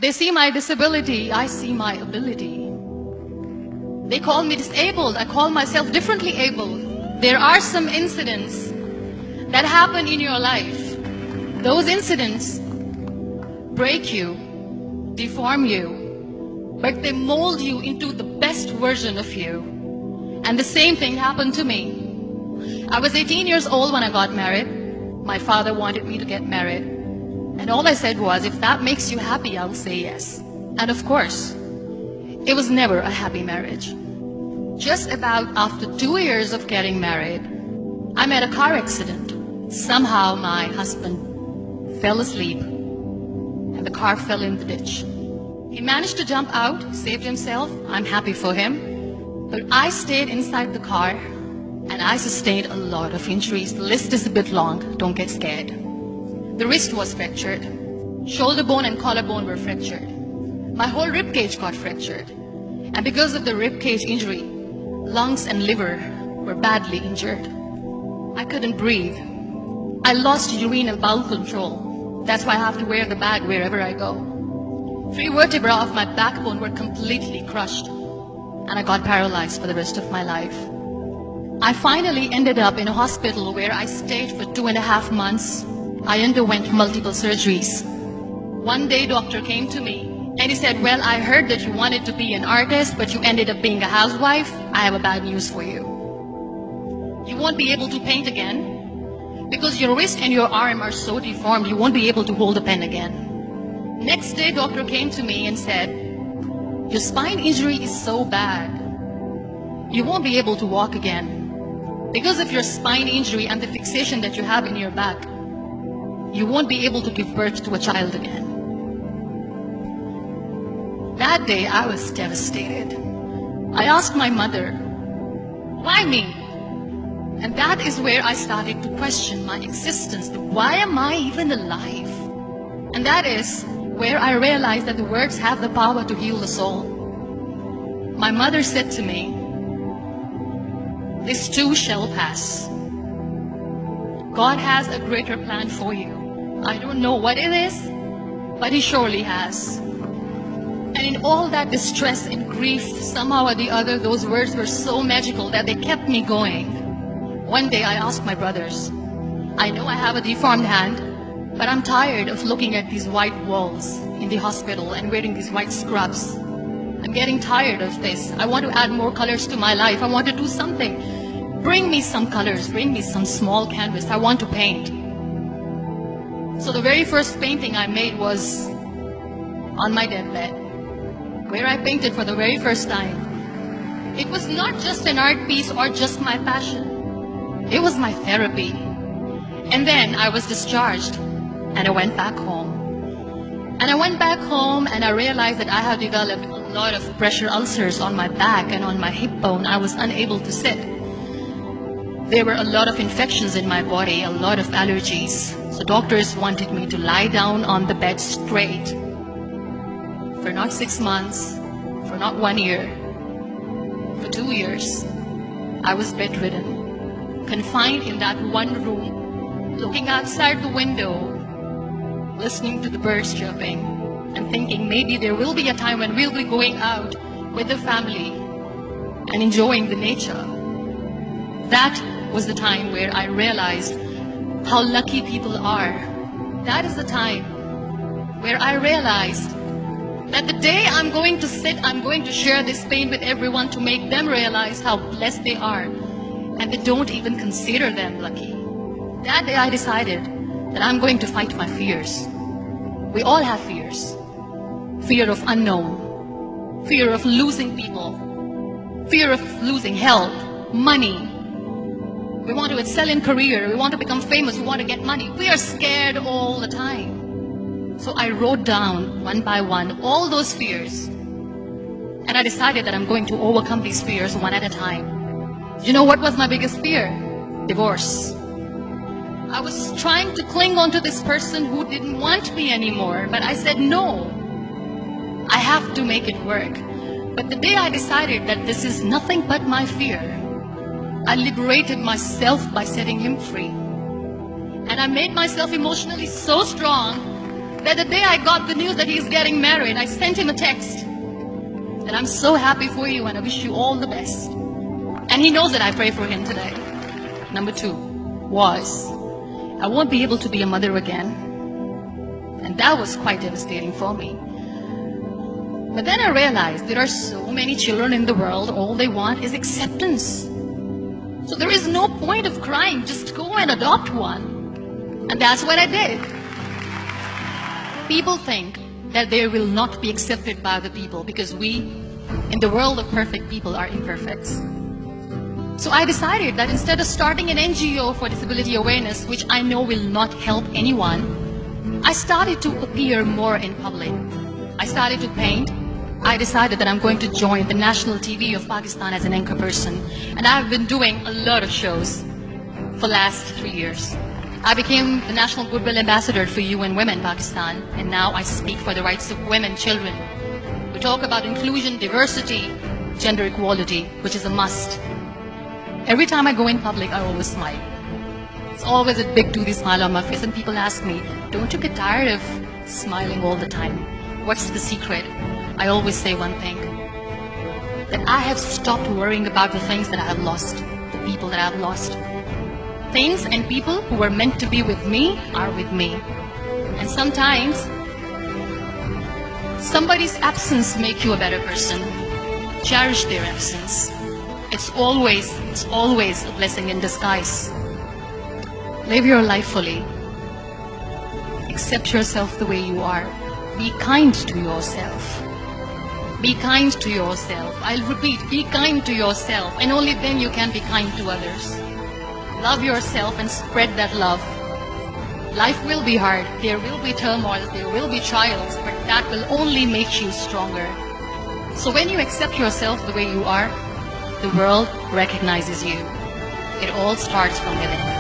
They see my disability, I see my ability. They call me disabled, I call myself differently abled. There are some incidents that happen in your life. Those incidents break you, deform you, but they mold you into the best version of you. And the same thing happened to me. I was 18 years old when I got married. My father wanted me to get married. And all I said was, if that makes you happy, I'll say yes. And of course, it was never a happy marriage. Just about after 2 years of getting married, I met a car accident. Somehow my husband fell asleep and the car fell in the ditch. He managed to jump out, saved himself. I'm happy for him. But I stayed inside the car and I sustained a lot of injuries. The list is a bit long, don't get scared. The wrist was fractured. Shoulder bone and collarbone were fractured. My whole rib cage got fractured. And because of the rib cage injury, lungs and liver were badly injured. I couldn't breathe. I lost urine and bowel control. That's why I have to wear the bag wherever I go. 3 vertebrae of my backbone were completely crushed, and I got paralyzed for the rest of my life. I finally ended up in a hospital where I stayed for 2.5 months. I underwent multiple surgeries. One day, doctor came to me and he said, well, I heard that you wanted to be an artist, but you ended up being a housewife. I have a bad news for you. You won't be able to paint again because your wrist and your arm are so deformed, you won't be able to hold a pen again. Next day, doctor came to me and said, your spine injury is so bad, you won't be able to walk again. Because of your spine injury and the fixation that you have in your back, you won't be able to give birth to a child again. That day, I was devastated. I asked my mother, why me? And that is where I started to question my existence. Why am I even alive? And that is where I realized that the words have the power to heal the soul. My mother said to me, this too shall pass. God has a greater plan for you. I don't know what it is, but He surely has. And in all that distress and grief, somehow or the other, those words were so magical that they kept me going. One day I asked my brothers, I know I have a deformed hand, but I'm tired of looking at these white walls in the hospital and wearing these white scrubs. I'm getting tired of this. I want to add more colors to my life. I want to do something. Bring me some colors. Bring me some small canvas. I want to paint. So the very first painting I made was on my deathbed, where I painted for the very first time. It was not just an art piece or just my passion. It was my therapy. And then I was discharged and I went back home. And I went back home and I realized that I had developed a lot of pressure ulcers on my back and on my hip bone. I was unable to sit. There were a lot of infections in my body, a lot of allergies. So doctors wanted me to lie down on the bed straight for not 6 months, for not 1 year, for 2 years. I was bedridden, confined in that one room, looking outside the window, listening to the birds chirping, and thinking maybe there will be a time when we'll be going out with the family and enjoying the nature. That was the time where I realized how lucky people are. That is the time where I realized that the day I'm going to sit, I'm going to share this pain with everyone to make them realize how blessed they are, and they don't even consider them lucky. That day I decided that I'm going to fight my fears. We all have fears. Fear of unknown, fear of losing people, fear of losing health, money. We want to excel in career, we want to become famous, we want to get money. We are scared all the time. So I wrote down one by one all those fears. And I decided that I'm going to overcome these fears one at a time. You know what was my biggest fear? Divorce. I was trying to cling on to this person who didn't want me anymore, but I said no. I have to make it work. But the day I decided that this is nothing but my fear, I liberated myself by setting him free. And I made myself emotionally so strong that the day I got the news that he's getting married, I sent him a text that I'm so happy for you and I wish you all the best. And he knows that I pray for him today. Number 2 was, I won't be able to be a mother again. And that was quite devastating for me. But then I realized there are so many children in the world, all they want is acceptance. So there is no point of crying, just go and adopt one. And that's what I did. People think that they will not be accepted by the people because we, in the world of perfect people, are imperfect. So I decided that instead of starting an NGO for disability awareness, which I know will not help anyone, I started to appear more in public. I started to paint. I decided that I'm going to join the national TV of Pakistan as an anchor person. And I've been doing a lot of shows for the last 3 years. I became the National Goodwill Ambassador for UN Women Pakistan, and now I speak for the rights of women, children. We talk about inclusion, diversity, gender equality, which is a must. Every time I go in public, I always smile. It's always a big toothy smile on my face, and people ask me, don't you get tired of smiling all the time? What's the secret? I always say one thing, that I have stopped worrying about the things that I have lost, the people that I have lost. Things and people who were meant to be with me are with me. And sometimes, somebody's absence makes you a better person. Cherish their absence. It's always a blessing in disguise. Live your life fully. Accept yourself the way you are. Be kind to yourself. Be kind to yourself. I'll repeat, be kind to yourself, and only then you can be kind to others. Love yourself and spread that love. Life will be hard. There will be turmoil. There will be trials, but that will only make you stronger. So when you accept yourself the way you are, the world recognizes you. It all starts from within.